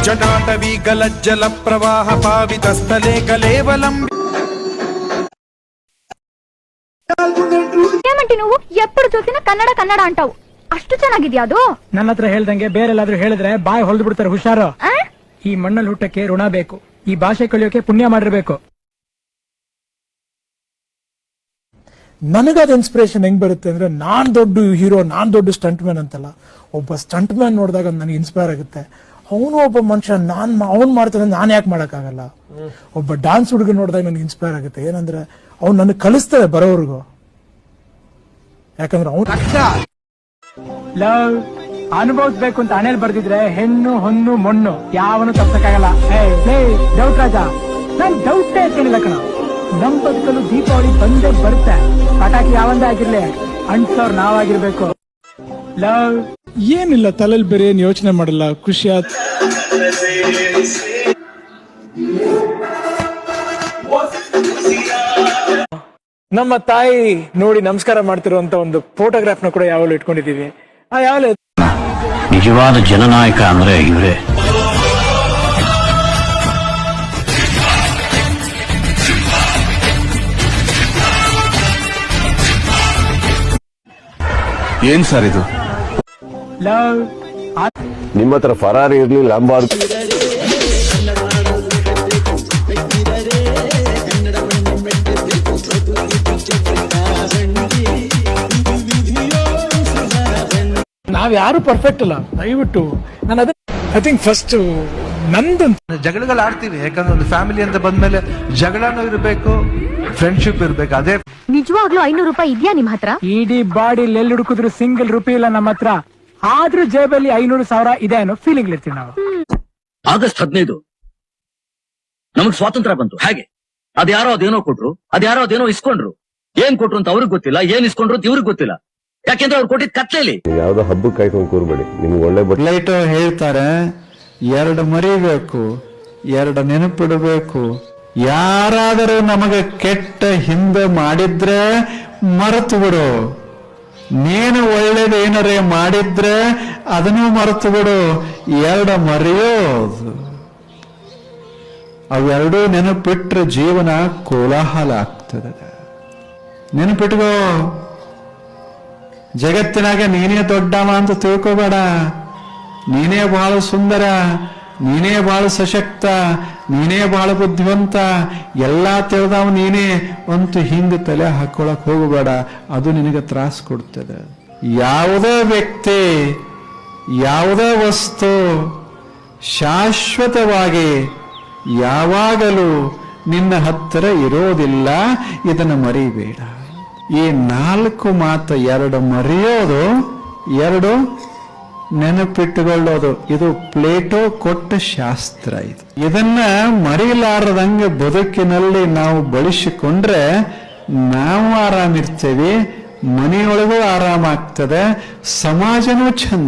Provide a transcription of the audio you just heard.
జటాటవీ గలజ్జల ప్రవాహ పావితస్థలే కలేవలం. ఏమంటే నువ్వు ఎప్పుడు చూసినా ಕನ್ನಡ ಕನ್ನಡ ಅಂತಾವು, ಅಷ್ಟು ಚೆನ್ನಾಗಿದ್ಯಾ ಅದು? ನನ್ನ ಹತ್ರ ಹೇಳ್ದಂಗೆ ಬೇರೆಲ್ಲಾದ್ರೂ ಹೇಳಿದ್ರೆ ಬಾಯಿ ಹೊಲ್ದು ಬಿಡ್ತಾರೆ, ಹುಷಾರು. ಈ ಮಣ್ಣಲ್ಲಿ ಹುಟ್ಟಕ್ಕೆ ಋಣ ಬೇಕು, ಈ ಭಾಷೆ ಕಲಿಯೋಕೆ ಪುಣ್ಯ ಮಾಡಿರ್ಬೇಕು. ನನಗದು ಇನ್ಸ್ಪಿರೇಷನ್ ಹೆಂಗ್ ಬರುತ್ತೆ ಅಂದ್ರೆ, ನಾನ್ ದೊಡ್ಡ ಹೀರೋ, ನಾನ್ ದೊಡ್ಡ ಸ್ಟಂಟ್ ಮ್ಯಾನ್ ಅಂತಲ್ಲ, ಒಬ್ಬ ಸ್ಟಂಟ್ ಮ್ಯಾನ್ ನೋಡಿದಾಗ ನನಗೆ ಇನ್ಸ್ಪೈರ್ ಆಗುತ್ತೆ. ಅವನು ಒಬ್ಬ ಮನುಷ್ಯ, ಅವ್ನು ಮಾಡ್ತಾನೆ, ನಾನು ಯಾಕೆ ಮಾಡಕ್ಕಾಗಲ್ಲ. ಒಬ್ಬ ಡಾನ್ಸ್ ಹುಡುಗ ನೋಡಿದಾಗ ನನಗೆ ಇನ್ಸ್ಪೈರ್ ಆಗುತ್ತೆ. ಏನಂದ್ರೆ ಅವ್ನು ನನಗೆ ಕಲಿಸ್ತಾರೆ ಬರೋವರೆಗೂ. ಯಾಕಂದ್ರೆ ಅವ್ನು ಲವ್ ಅನುಭವಿಸ್ಬೇಕು ಅಂತ ಹಣೆಲ್ ಬರ್ದಿದ್ರೆ ಹೆಣ್ಣು ಹೊನ್ನು ಮೊಣ್ಣು ಯಾವನು ತಪ್ಸಕ್ಕಾಗಲ್ಲ. ಡೌಟ್ ರಾಜ, ನಾನ್ ಡೌಟೇ ಕೇಳಿಲ್ಲ ಕಣ. ನಮ್ ಬದುಕಲು ದೀಪಾವಳಿ ಬಂದೇ ಬರುತ್ತೆ. ಪಟಾಕಿ ಯಾವಂದೇ ಆಗಿರ್ಲಿ, ಅಂಟ್ಸೋರ್ ನಾವಾಗಿರ್ಬೇಕು. ಲವ್ ಏನಿಲ್ಲ, ತಲೆಯಲ್ಲಿ ಬೇರೆ ಏನ್ ಯೋಚನೆ ಮಾಡಲ್ಲ, ಖುಷಿ ಆಯ್ತು. ನಮ್ಮ ತಾಯಿ ನೋಡಿ ನಮಸ್ಕಾರ ಮಾಡ್ತಿರುವಂತ ಒಂದು ಫೋಟೋಗ್ರಾಫ್ ನ ಕೂಡ ಯಾವಾಗಲೂ ಇಟ್ಕೊಂಡಿದೀವಿ. ಯಾವಲೇ ನಿಜವಾದ ಜನನಾಯಕ ಅಂದ್ರೆ ಇವರೇ. ಏನ್ ಸರ್ ಇದು? ಲವ್ ನಿಮ್ಮ ಹತ್ರ ಫರಾರಿ ಇರ್ಲಿ, ಲಂಬಾರ್ಗಿ ನಾವ್ ಯಾರು ಪರ್ಫೆಕ್ಟ್ ಅಲ್ಲ, ದಯವಿಟ್ಟು. ನಾನು ಅದೇ ಐ ಥಿಂಕ್ ಫಸ್ಟ್ ನಂದಂತ ಜಗಳಗಳು ಆಡ್ತೀವಿ, ಯಾಕಂದ್ರೆ ಒಂದು ಫ್ಯಾಮಿಲಿ ಅಂತ ಬಂದ್ಮೇಲೆ ಜಗಳನೂ ಇರಬೇಕು, ಫ್ರೆಂಡ್ಶಿಪ್ ಇರ್ಬೇಕು. ಅದೇ ನಿಜವಾಗ್ಲೂ 500 ರೂಪಾಯಿ ಇದ್ಯಾ ನಿಮ್ ಹತ್ರ? ಇಡೀ ಬಾಡಿ ಎಲ್ಲಿ ಹುಡುಕಿದ್ರು ಸಿಂಗಲ್ ರೂಪಿ ಇಲ್ಲ ನಮ್ಮ ಹತ್ರ. ಆದ್ರೂ ಜೇಬಲ್ಲಿ 500,000 ಇದೆ ಅನ್ನೋ ಫೀಲಿಂಗ್ ಇರ್ತೀವಿ ನಾವು. ಆಗಸ್ಟ್ 15 ನಮಗ್ ಸ್ವಾತಂತ್ರ್ಯ ಬಂತು. ಹಾಗೆ ಅದ್ಯಾರೋ ಅದೇನೋ ಕೊಟ್ರು, ಅದ್ಯಾರೋ ಅದೇನೋ ಇಸ್ಕೊಂಡ್ರು. ಏನ್ ಕೊಟ್ರು ಅಂತ ಅವ್ರಿಗೆ ಗೊತ್ತಿಲ್ಲ, ಏನ್ ಇಸ್ಕೊಂಡ್ರು ಅಂತ ಇವ್ರಿಗೆ ಗೊತ್ತಿಲ್ಲ. ಯಾಕೆಂದ್ರೆ ಅವ್ರು ಕೊಟ್ಟಿದ್ ಕತ್ಲೇಲಿ. ಯಾವ್ದೋ ಹಬ್ಬಕ್ಕೆ ಕಾಯ್ಕೊಂಡು ಕೂರ್ಬೇಡಿ, ನಿಮ್ಗೆ ಒಳ್ಳೆ ಲೈಟ್ ಹೇಳ್ತಾರೆ, 2 ಮರಿಬೇಕು, 2 ನೆನಪಿಡಬೇಕು. ಯಾರಾದರೂ ನಮಗೆ ಕೆಟ್ಟ ಹಿಂದೆ ಮಾಡಿದ್ರೆ ಮರೆತು ಬಿಡು, ನೀನು ಒಳ್ಳೇದೇನರೇ ಮಾಡಿದ್ರೆ ಅದನ್ನು ಮರೆತು ಬಿಡು. 2 ಮರೆಯೋದು, ಅವೆರಡೂ ನೆನಪಿಟ್ರೆ ಜೀವನ ಕೋಲಾಹಲ ಆಗ್ತದೆ. ನೆನಪಿಟ್ಕೋ, ಜಗತ್ತಿನಾಗ ನೀನೇ ದೊಡ್ಡವ ಅಂತ ತಿಳ್ಕೋಬೇಡ. ನೀನೇ ಬಹಳ ಸುಂದರ, ನೀನೇ ಬಹಳ ಸಶಕ್ತ, ನೀನೇ ಬಹಳ ಬುದ್ಧಿವಂತ, ಎಲ್ಲಾ ತಿಳಿದವ ನೀನೇ ಅಂತೂ ಹಿಂದೆ ತಲೆ ಹಾಕೊಳಕ್ ಹೋಗಬೇಡ. ಅದು ನಿನಗೆ ತ್ರಾಸ ಕೊಡ್ತದೆ. ಯಾವುದೇ ವ್ಯಕ್ತಿ, ಯಾವುದೇ ವಸ್ತು ಶಾಶ್ವತವಾಗಿ ಯಾವಾಗಲೂ ನಿನ್ನ ಹತ್ತಿರ ಇರೋದಿಲ್ಲ, ಇದನ್ನು ಮರಿಬೇಡ. ಈ 4 ಮಾತು, 2 ಮರೆಯೋದು, 2 ನೆನಪಿಟ್ಟುಕೊಳ್ಳೋದು, ಇದು ಪ್ಲೇಟೋ ಕೊಟ್ಟ ಶಾಸ್ತ್ರ. ಇದನ್ನ ಮರೆಯಲಾರದಂಗೆ ಬದುಕಿನಲ್ಲಿ ನಾವು ಬಳಸಿಕೊಂಡ್ರೆ ನಾವು ಆರಾಮಿರ್ತೇವೆ, ಮನೆಯೊಳಗೂ ಆರಾಮಾಗ್ತದೆ, ಸಮಾಜನೂ ಚಂದ.